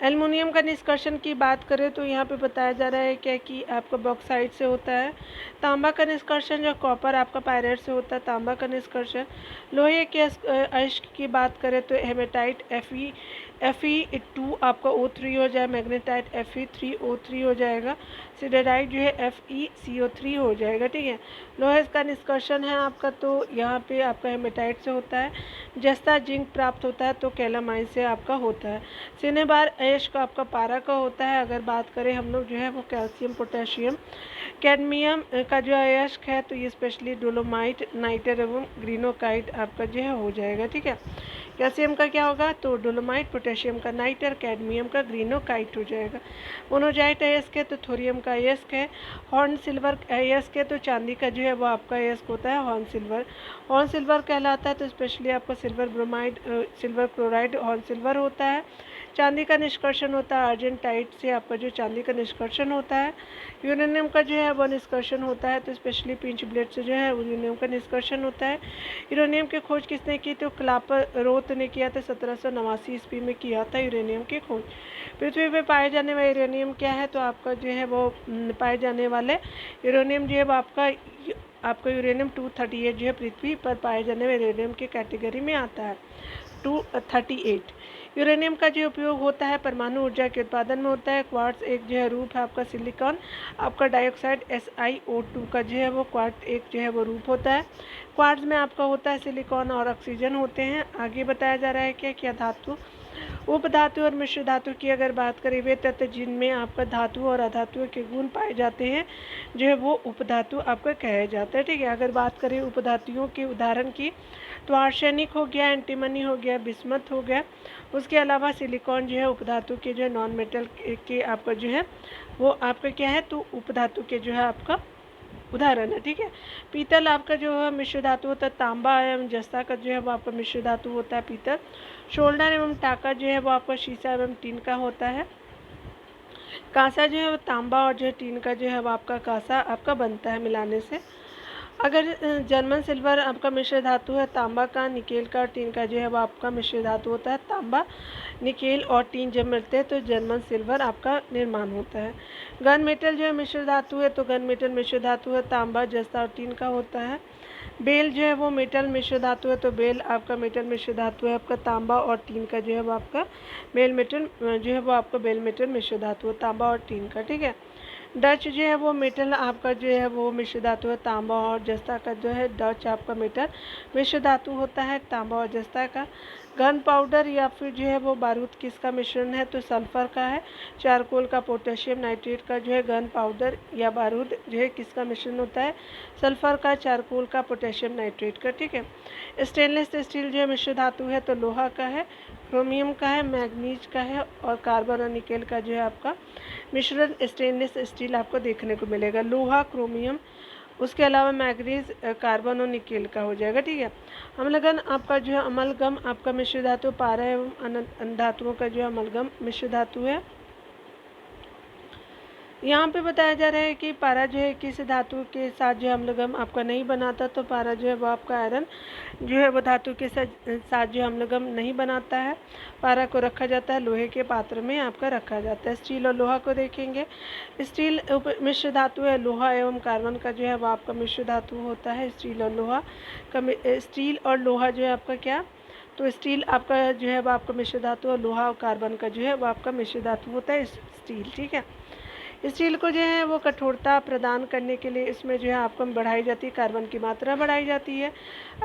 एल्युमिनियम का निष्कर्षण की बात करें तो यहाँ पे बताया जा रहा है क्या कि आपका बॉक्साइट से होता है। तांबा का निष्कर्षण जो कॉपर आपका पायरेट से होता है, तांबा का निष्कर्षण। लोहे के अयस्क की बात करें तो हेमेटाइट Fe2 आपका O3 हो जाए, मैग्नेटाइट Fe3O3 हो जाएगा, सिडेराइट जो है FeCO3 हो जाएगा। ठीक है, लोहे का निष्कर्षण है आपका तो यहाँ पे आपका हेमेटाइट से होता है। जस्ता जिंक प्राप्त होता है तो कैलामाइन से आपका होता है। सिनेबार अयस्क आपका पारा का होता है। अगर बात करें हम लोग जो है वो कैल्शियम पोटेशियम। कैडमियम का जो अयस्क है तो ये स्पेशली डोलोमाइट नाइटर एवं ग्रीनोकाइट आपका जो है हो जाएगा। ठीक है, कैल्शियम का क्या होगा तो डोलोमाइट, पोटेशियम का नाइटर, कैडमियम का ग्रीनोकाइट हो जाएगा। मोनोजाइट अयस्क है तो थोरियम का अयस्क है। हॉर्न सिल्वर अयस्क है तो चांदी का जो है वो आपका अयस्क होता है हॉर्न सिल्वर। हॉर्न सिल्वर कहलाता है तो स्पेशली आपका silver bromide, silver chloride horn silver होता है। चांदी का निष्कर्षण होता है अर्जेंटाइट से आपका जो चांदी का निष्कर्षण होता है। यूरेनियम का जो है वह निष्कर्षण होता है तो स्पेशली पिंच ब्लेड से जो है यूरेनियम का निष्कर्षण होता है। यूरेनियम की खोज किसने की तो क्लापरोथ ने किया था, 1789 ईस्वी में किया था यूरेनियम की खोज। पृथ्वी पर पाए जाने वाले यूरेनियम क्या है तो आपका जो है वो पाए जाने वाले यूरेनियम जो है वो आपका यूरेनियम 238 जो है पृथ्वी पर पाए जाने वाले यूरेनियम की कैटेगरी में आता है 238। यूरेनियम का जो उपयोग होता है परमाणु ऊर्जा के उत्पादन में होता है। क्वार्ट्ज एक जो है रूप है आपका सिलिकॉन आपका डाइऑक्साइड SiO2 का जो है वो क्वार्ट्ज एक जो है वो रूप होता है। क्वार्ट्ज में आपका होता है सिलिकॉन और ऑक्सीजन होते हैं। आगे बताया जा रहा है क्या धातु उपधातु और मिश्र धातु की अगर बात करें वे तत्व जिनमें आपका धातु और अधातुओं के गुण पाए जाते हैं जो है वो उपधातु आपका कहे जाता है। ठीक है, अगर बात करें उपधातुओं के उदाहरण की तो आर्सेनिक हो गया, एंटीमनी हो गया, बिस्मथ हो गया। उसके अलावा सिलिकॉन जो है उपधातु के जो है नॉन मेटल के आपका जो है वो आपका क्या है तो उपधातु के जो है आपका उदाहरण है। ठीक है, पीतल आपका जो है मिश्र धातु होता है। तांबा एवं जस्ता का जो है वो आपका मिश्र धातु होता है पीतल। शोल्डर एवं टाका जो है वो आपका शीशा एवं टीन का होता है। कांसा जो है वो तांबा और जो है टीन का जो है वो आपका कांसा आपका बनता है मिलाने से। अगर जर्मन सिल्वर आपका मिश्र धातु है तांबा का, निकेल का और टीन का जो है वो आपका मिश्र धातु होता है। तांबा निकेल और टीन जब मिलते हैं तो जर्मन सिल्वर आपका निर्माण होता है। गन मेटल जो है मिश्र धातु है तो गन मेटल मिश्र धातु है, तांबा जस्ता और टीन का होता है। बेल जो है वो मेटल मिश्र धातु है तो बेल आपका मेटल मिश्र धातु है आपका, तांबा और टीन का जो है वो आपका बेल मेटल जो है वो आपका बेल मेटल मिश्र धातु है तांबा और टीन का। ठीक है, डच जो है वो मेटल आपका जो है वो मिश्र धातु है तांबा और जस्ता का जो है डच आपका मेटल मिश्र धातु होता है तांबा और जस्ता का। गन पाउडर या फिर जो है वो बारूद किसका मिश्रण है तो सल्फर का है। चारकोल का पोटेशियम नाइट्रेट का जो है गन पाउडर या बारूद जो है किसका मिश्रण होता है सल्फर का, चारकोल का, पोटेशियम नाइट्रेट का। ठीक है, स्टेनलेस स्टील जो है मिश्र धातु है तो लोहा का है, क्रोमियम का है, मैग्नीज का है और कार्बन और निकेल का जो है आपका मिश्रण स्टेनलेस स्टील आपको देखने को मिलेगा। लोहा, क्रोमियम, उसके अलावा मैग्नीज, कार्बन और निकेल का हो जाएगा। ठीक है, अम्लगन आपका जो है अमलगम आपका मिश्र धातु, पारा एवं धातुओं का जो है अमलगम मिश्र धातु है। यहाँ पे बताया जा रहा है कि पारा जो है किस धातु के साथ जो अम्लगम आपका नहीं बनाता तो पारा जो है वो आपका आयरन जो है वो धातु के साथ जो अम्लगम नहीं बनाता है। पारा को रखा जाता है लोहे के पात्र में आपका रखा जाता है। स्टील और लोहा को देखेंगे, स्टील मिश्र धातु है, लोहा एवं कार्बन का जो है वो आपका मिश्र धातु होता है। स्टील और लोहा जो है आपका क्या तो स्टील आपका जो है वो आपका मिश्र धातु और लोहा और कार्बन का जो है वो आपका मिश्र धातु होता है स्टील। ठीक है, स्टील को जो है वो कठोरता प्रदान करने के लिए इसमें जो है आपको बढ़ाई जाती है, कार्बन की मात्रा बढ़ाई जाती है।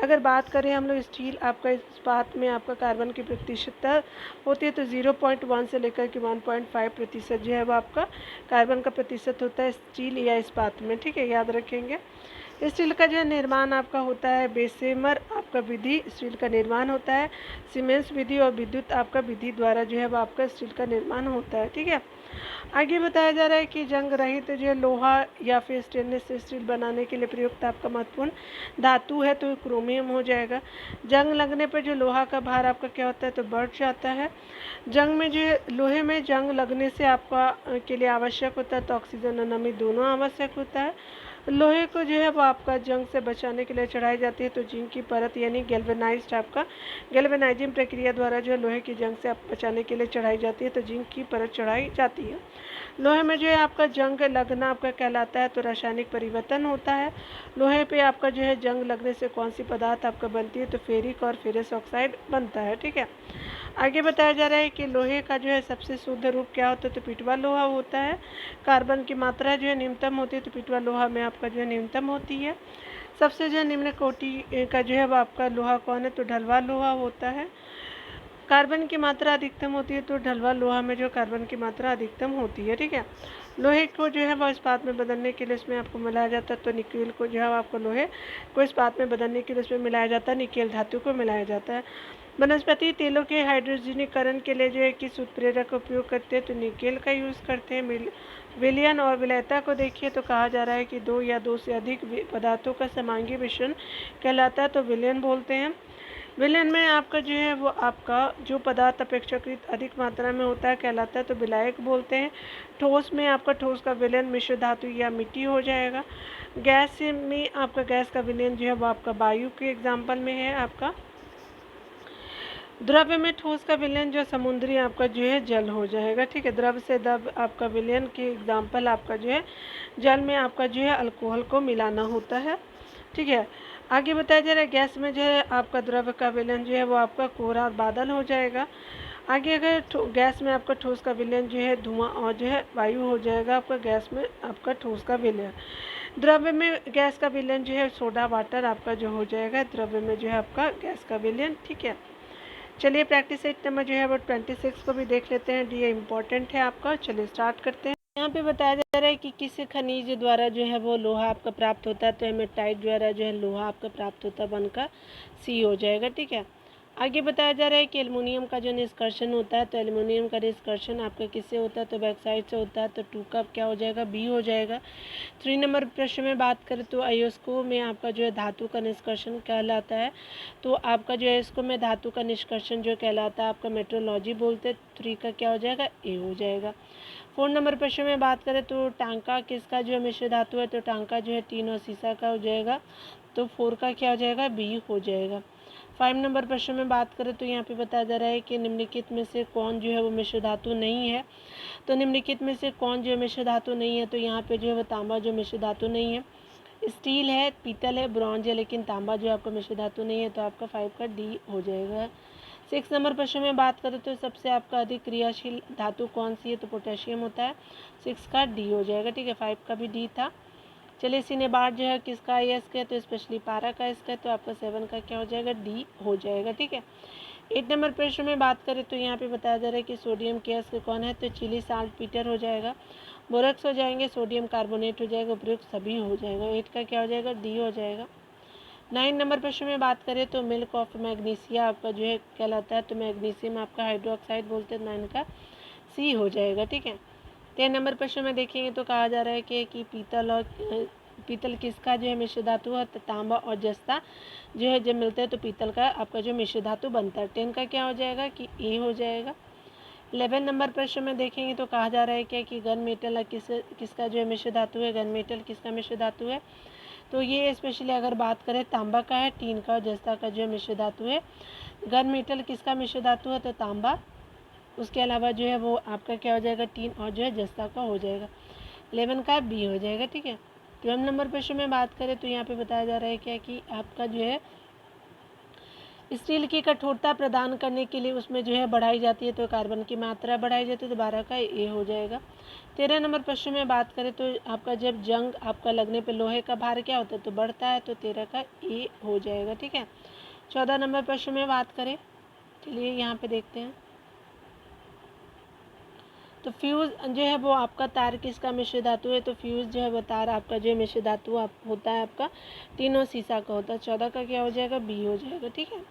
अगर बात करें हम लोग स्टील आपका इस्पात में आपका कार्बन की प्रतिशतता होती है तो 0.1 से लेकर के 1.5% जो है वो आपका कार्बन का प्रतिशत होता है स्टील या इस्पात में। ठीक है, याद रखेंगे। स्टील का जो है निर्माण आपका होता है बेसेमर आपका विधि स्टील का निर्माण होता है, सीमेंस विधि और विद्युत आपका विधि द्वारा जो है वो आपका स्टील का निर्माण होता है। ठीक है, आगे बताया जा रहा है कि जंग रहित जो है लोहा या फिर स्टेनलेस स्टील बनाने के लिए प्रयुक्त आपका महत्वपूर्ण धातु है तो क्रोमियम हो जाएगा। जंग लगने पर जो लोहा का भार आपका क्या होता है तो बढ़ जाता है। जंग में जो है लोहे में जंग लगने से आपका के लिए आवश्यक होता है तो ऑक्सीजन और नमी दोनों आवश्यक होता है। लोहे को जो है वो आपका जंग से बचाने के लिए चढ़ाई जाती है तो जिंक की परत यानी गैल्वेनाइज्ड आपका गैल्वेनाइजिंग प्रक्रिया द्वारा जो है लोहे की जंग से आप बचाने के लिए चढ़ाई जाती है तो जिंक की परत चढ़ाई जाती है। लोहे में जो है आपका जंग लगना आपका कहलाता है तो रासायनिक परिवर्तन होता है। लोहे पे आपका जो है जंग लगने से कौन सी पदार्थ आपका बनती है तो फेरिक और फेरस ऑक्साइड बनता है। ठीक है, आगे बताया जा रहा है कि लोहे का जो है सबसे शुद्ध रूप क्या होता है तो पिटवा लोहा होता है। कार्बन की मात्रा जो है न्यूनतम होती है तो पिटवा लोहा में आपका जो है न्यूनतम होती है। सबसे जो निम्न कोटि का जो है वो आपका लोहा कौन है तो ढलवा लोहा होता है। कार्बन की मात्रा अधिकतम होती है तो ढलवा लोहा में जो कार्बन की मात्रा अधिकतम होती है। ठीक है, लोहे को जो है वो इस्पात में बदलने के लिए इसमें आपको मिलाया जाता है तो निकेल को जो है आपको लोहे को इस्पात में बदलने के लिए इसमें मिलाया जाता है, निकेल धातु को मिलाया जाता है। वनस्पति तेलों के हाइड्रोजनीकरण के लिए जो है किस उत्प्रेरक का उपयोग करते हैं तो निकेल का यूज़ करते हैं। विलयन और विलयता को देखिए तो कहा जा रहा है कि दो या दो से अधिक पदार्थों का समांगी मिश्रण कहलाता है तो विलयन बोलते हैं। विलयन में आपका जो है वो आपका जो पदार्थ अपेक्षाकृत अधिक मात्रा में होता है कहलाता है तो विलायक बोलते हैं। ठोस में आपका ठोस का विलयन मिश्र धातु या मिट्टी हो जाएगा। गैस में आपका गैस का विलयन जो है वो आपका वायु के एग्जाम्पल में है आपका। द्रव्य में ठोस का विलयन जो समुद्री आपका जो है जल हो जाएगा। ठीक है, द्रव्य से द्रव्य आपका विलयन के एग्जाम्पल आपका जो है जल में आपका जो है अल्कोहल को मिलाना होता है। ठीक है, आगे बताया जा रहा है गैस में जो है आपका द्रव्य का विलयन जो है वो आपका कोहरा और बादल हो जाएगा। आगे अगर गैस में आपका ठोस का विलयन जो है धुआं और जो है वायु हो जाएगा आपका गैस में आपका ठोस का विलयन। द्रव्य में गैस का विलयन जो है सोडा वाटर आपका जो हो जाएगा द्रव्य में जो है आपका गैस का विलयन। ठीक है, चलिए प्रैक्टिस सेट नंबर जो है वो 26 को भी देख लेते हैं, ये इम्पोर्टेंट है आपका। चलिए स्टार्ट करते हैं। यहाँ पे बताया जा रहा है कि किस खनिज द्वारा जो है वो लोहा आपका प्राप्त होता है तो हेमेटाइट द्वारा जो है लोहा आपका प्राप्त होता है, वन का सी हो जाएगा। ठीक है, आगे बताया जा रहा है कि एल्युमिनियम का जो निष्कर्षण होता है तो एल्युमिनियम का निष्कर्षण आपका किससे होता है तो बैक्साइड से होता है तो 2 का क्या हो जाएगा बी हो जाएगा। 3 नंबर प्रश्न में बात करें तो अयस्को में आपका जो है धातु का निष्कर्षण कहलाता है तो आपका जो है अयस्को में धातु का निष्कर्षण जो कहलाता है आपका मेट्रोलॉजी बोलते हैं। 3 का क्या हो जाएगा ए हो जाएगा। 4 नंबर प्रश्न में बात करें तो टांका किसका जो है मिश्र धातु है तो टांका जो है टीन और सीसा का हो जाएगा तो 4 का क्या हो जाएगा बी हो जाएगा। 5 नंबर प्रश्न में बात करें तो यहाँ पे बताया जा रहा है कि निम्नलिखित में से कौन जो है वो मिश्र धातु नहीं है तो निम्नलिखित में से कौन जो है मिश्र धातु नहीं है तो यहाँ पे जो है वो तांबा जो मिश्र धातु नहीं है। स्टील है, पीतल है, ब्रॉन्ज है, लेकिन तांबा जो आपका मिश्र धातु नहीं है तो आपका 5 का डी हो जाएगा। 6 नंबर प्रश्न में बात करें तो सबसे आपका अधिक क्रियाशील धातु कौन सी है तो पोटेशियम होता है, 6 का डी हो जाएगा। ठीक है, 5 का भी डी था। चलिए सिनेबार जो है किसका एस का तो स्पेशली पारा का इसका तो आपका 7 का क्या हो जाएगा डी हो जाएगा। ठीक है, 8 नंबर प्रश्न में बात करें तो यहाँ पे बताया जा रहा है कि सोडियम केस के कौन है तो चिली साल्ट पीटर हो जाएगा, बोरक्स हो जाएंगे, सोडियम कार्बोनेट हो जाएगा, उपयुक्त सभी हो जाएगा। 8 का क्या हो जाएगा डी हो जाएगा। 9 नंबर प्रश्न में बात करें तो मिल्क ऑफ मैग्नीशिया आपका जो है कहलाता है तो मैग्नीशियम आपका हाइड्रोक्साइड बोलते हैं, 9 का सी हो जाएगा। ठीक है, 10 नंबर प्रश्न में देखेंगे तो कहा जा रहा है कि पीतल किसका जो है मिश्र धातु है तो तांबा और जस्ता जो है जब मिलते हैं तो पीतल का आपका जो मिश्र धातु बनता है। 10 का क्या हो जाएगा कि ए हो जाएगा। 11 नंबर प्रश्न में देखेंगे तो कहा जा रहा है क्या कि गन मेटल किसका जो है मिश्र धातु है, गन मेटल किसका मिश्र धातु है तो ये स्पेशली अगर बात करें तांबा का है, टीन का और जस्ता का जो है मिश्र धातु है। गन मेटल किसका मिश्र धातु है तो तांबा, उसके अलावा जो है वो आपका क्या हो जाएगा टीन और जो है जस्ता का हो जाएगा। 11 का बी हो जाएगा। ठीक है, 12 नंबर प्रश्न में बात करें तो यहाँ पे बताया जा रहा है क्या कि आपका जो है स्टील की कठोरता प्रदान करने के लिए उसमें जो है बढ़ाई जाती है, तो कार्बन की मात्रा बढ़ाई जाती है, तो 12 का ए हो जाएगा। 13 नंबर प्रश्न में बात करें तो आपका जब जंग आपका लगने पे लोहे का भार क्या होता है, तो बढ़ता है, तो 13 का ए हो जाएगा। ठीक है। 14 नंबर प्रश्न में बात करें, चलिए यहाँ पे देखते हैं। तो फ्यूज़ जो है वो आपका तार किसका मिश्र धातु है, तो फ्यूज़ जो है वो तार आपका जो मिश्र धातु होता है आपका तीनों सीसा का होता है। 14 का क्या हो जाएगा, बी हो जाएगा। ठीक है।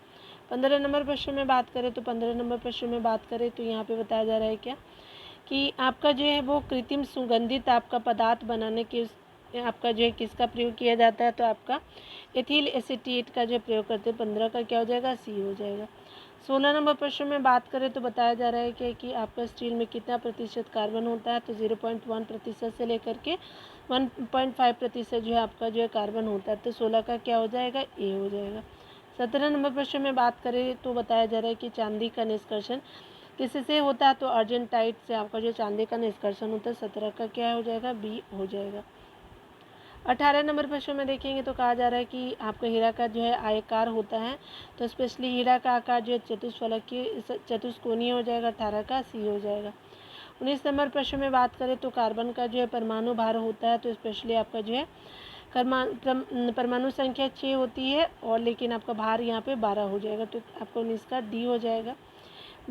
15 नंबर प्रश्न में बात करें तो 15 नंबर प्रश्न में बात करें तो यहाँ पे बताया जा रहा है क्या कि आपका जो है वो कृत्रिम सुगंधित आपका पदार्थ बनाने के आपका जो है किसका प्रयोग किया जाता है, तो आपका एथिल एसीटेट का जो प्रयोग करते हैं। 15 का क्या हो जाएगा, सी हो जाएगा। 16 नंबर प्रश्न में बात करें तो बताया जा रहा है कि आपका स्टील में कितना प्रतिशत कार्बन होता है, तो 0.1% से लेकर के 1.5% जो है आपका जो है कार्बन होता है, तो 16 का क्या हो जाएगा, ए हो जाएगा। 17 नंबर प्रश्न में बात करें तो बताया जा रहा है कि चांदी का निष्कर्षण किससे होता है, तो अर्जेंटाइट से आपका जो चांदी का निष्कर्षण होता है। 17 का क्या हो जाएगा, बी हो जाएगा। 18 नंबर प्रश्न में देखेंगे तो कहा जा रहा है कि आपका हीरा का जो है आयताकार होता है, तो स्पेशली हीरा का आकार जो है चतुष्कोणीय हो जाएगा। 18 का सी हो जाएगा। 19 नंबर प्रश्न में बात करें तो कार्बन का जो है परमाणु भार होता है, तो स्पेशली आपका जो है परमाणु संख्या 6 होती है, और लेकिन आपका भार यहाँ पे 12 हो जाएगा, तो आपका 19 का डी हो जाएगा।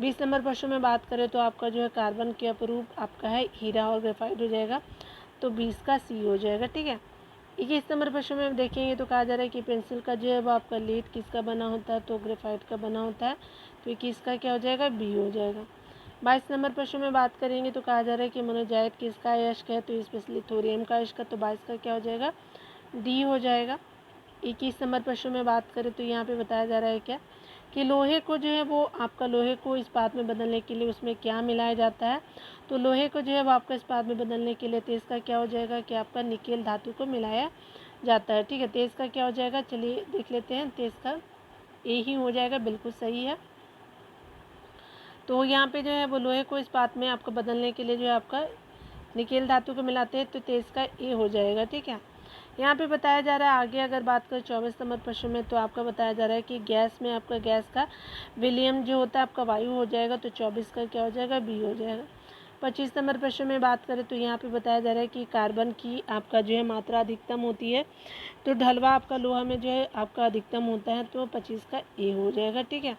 20 नंबर प्रश्न में बात करें तो आपका जो है कार्बन के अपरूप आपका है हीरा और ग्रेफाइट हो जाएगा, तो 20 का सी हो जाएगा। ठीक है। 21 नंबर प्रश्न में देखेंगे तो कहा जा रहा है कि पेंसिल का जो है वो आपका लीड किसका बना होता है, तो ग्रेफाइट का बना होता है, तो 21 का क्या हो जाएगा, बी हो जाएगा। 22 नंबर प्रश्न में बात करेंगे तो कहा जा रहा है कि मोनोजाइट किसका अयस्क है, तो स्पेशली थोरियम का अयस्क, तो 22 का क्या हो जाएगा, डी हो जाएगा। 21 नंबर प्रश्न में बात करें तो यहाँ पे बताया जा रहा है क्या कि लोहे को जो है वो आपका लोहे को इस्पात में बदलने के लिए उसमें क्या मिलाया जाता है, तो लोहे को जो है वो आपका इस्पात में बदलने के लिए तेज़ का क्या हो जाएगा कि आपका निकेल धातु को मिलाया जाता है। ठीक है। तेज़ का क्या हो जाएगा, चलिए देख लेते हैं। तेज़ का ए ही हो जाएगा, बिल्कुल सही है। तो यहाँ पे जो है वो लोहे को इस्पात में आपको बदलने के लिए जो है आपका निकेल धातु को मिलाते हैं, तो तेज़ का ए हो जाएगा। ठीक है। यहाँ पे बताया जा रहा है आगे अगर बात करें 24 नंबर प्रश्न में, तो आपका बताया जा रहा है कि गैस में आपका गैस का विलियम जो होता है आपका वायु हो जाएगा, तो 24 का क्या हो जाएगा, बी हो जाएगा। 25 नंबर प्रश्न में बात करें तो यहाँ पे बताया जा रहा है कि कार्बन की आपका जो है मात्रा अधिकतम होती है, तो ढलवा आपका लोहा में जो है आपका अधिकतम होता है, तो 25 का ए हो जाएगा। ठीक है।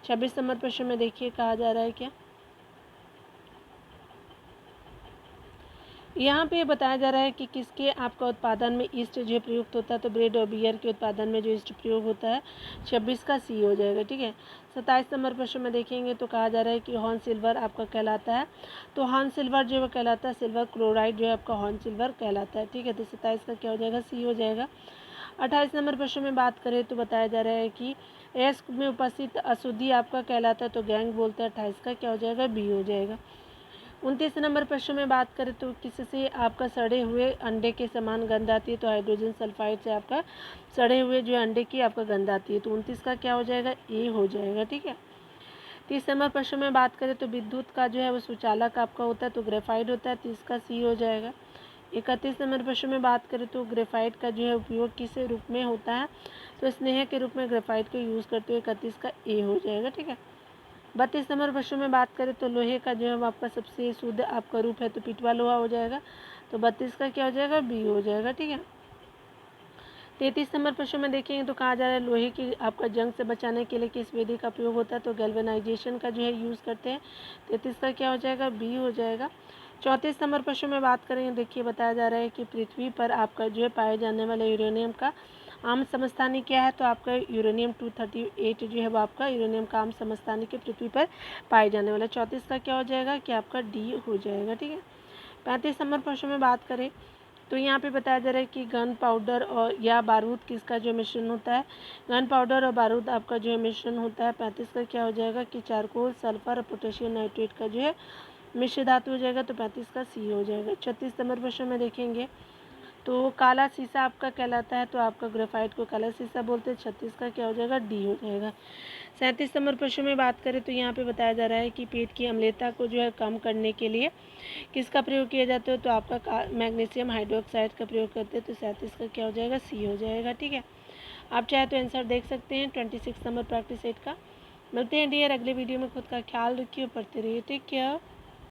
26 नंबर प्रश्न में देखिए कहा जा रहा है क्या, यहाँ पे बताया जा रहा है कि किसके आपका उत्पादन में ईस्ट जो प्रयुक्त होता है, तो ब्रेड और बियर के उत्पादन में जो ईस्ट प्रयोग होता है। 26 का सी हो जाएगा। ठीक है। 27 नंबर प्रश्न में देखेंगे तो कहा जा रहा है कि हॉर्न सिल्वर आपका कहलाता है, तो हॉर्न सिल्वर जो है कहलाता है सिल्वर क्लोराइड जो है आपका हॉर्न सिल्वर कहलाता है। ठीक है। तो 27 का क्या हो जाएगा, सी हो जाएगा। 28 नंबर प्रश्न में बात करें तो बताया जा रहा है कि एस में उपस्थित अशुद्धि आपका कहलाता है, तो गैंग बोलते हैं। 28 का क्या हो जाएगा, बी हो जाएगा। 29 नंबर प्रश्न में बात करें तो किससे आपका सड़े हुए अंडे के समान गंध आती है, तो हाइड्रोजन सल्फाइड से आपका सड़े हुए जो अंडे की आपका गंध आती है, तो 29 का क्या हो जाएगा, ए हो जाएगा। ठीक है। 30 नंबर प्रश्न में बात करें तो विद्युत का जो है वो सुचालक आपका होता है, तो ग्रेफाइट होता है। 30 का सी हो जाएगा। 31 नंबर प्रश्न में बात करें तो ग्रेफाइट का जो है उपयोग किस रूप में होता है, तो स्नेह के रूप में ग्रेफाइट को यूज़ करते हुए 31 का ए हो जाएगा। ठीक है। 32 नंबर प्रश्न में बात करें तो लोहे का जो है वो आपका सबसे शुद्ध आपका रूप है, तो पिटवा लोहा हो जाएगा, तो 32 का क्या हो जाएगा, बी हो जाएगा। ठीक है। 33 नंबर प्रश्न में देखेंगे तो कहा जा रहा है लोहे की आपका जंग से बचाने के लिए किस विधि का प्रयोग होता है, तो गैल्वेनाइजेशन का जो है यूज़ करते हैं। 33 का क्या हो जाएगा, बी हो जाएगा। 34 नंबर प्रश्न में बात करेंगे, देखिए बताया जा रहा है कि पृथ्वी पर आपका जो है पाए जाने वाले यूरेनियम का आम समस्थानिक क्या है, तो आपका यूरेनियम 238 जो है वो आपका यूरेनियम का आम समस्थानिक है पृथ्वी पर पाए जाने वाला। 34 का क्या हो जाएगा कि आपका डी हो जाएगा। ठीक है। 35 नंबर प्रश्न में बात करें तो यहाँ पे बताया जा रहा है कि गन पाउडर और या बारूद किसका जो मिश्रण होता है, गन पाउडर और बारूद आपका जो है मिश्रण होता है। 35 का क्या हो जाएगा कि चारकोल सल्फर और पोटेशियम नाइट्रेट का जो है मिश्र धातु हो जाएगा, तो 35 का सी हो जाएगा। 36 नंबर प्रश्न में देखेंगे तो काला शीशा आपका कहलाता है, तो आपका ग्रेफाइट को काला शीशा बोलते हैं। 36 का क्या हो जाएगा, डी हो जाएगा। 37 नंबर प्रश्न में बात करें तो यहाँ पे बताया जा रहा है कि पेट की अम्लता को जो है कम करने के लिए किसका प्रयोग किया जाता है, तो आपका मैग्नीशियम हाइड्रोक्साइड का प्रयोग करते हैं, तो 37 का क्या हो जाएगा, सी हो जाएगा। ठीक है। आप चाहे तो आंसर देख सकते हैं 26 नंबर प्रैक्टिस सेट का। मिलते हैं डियर अगले वीडियो में। खुद का ख्याल रखिए, पढ़ते रहिए। Take care.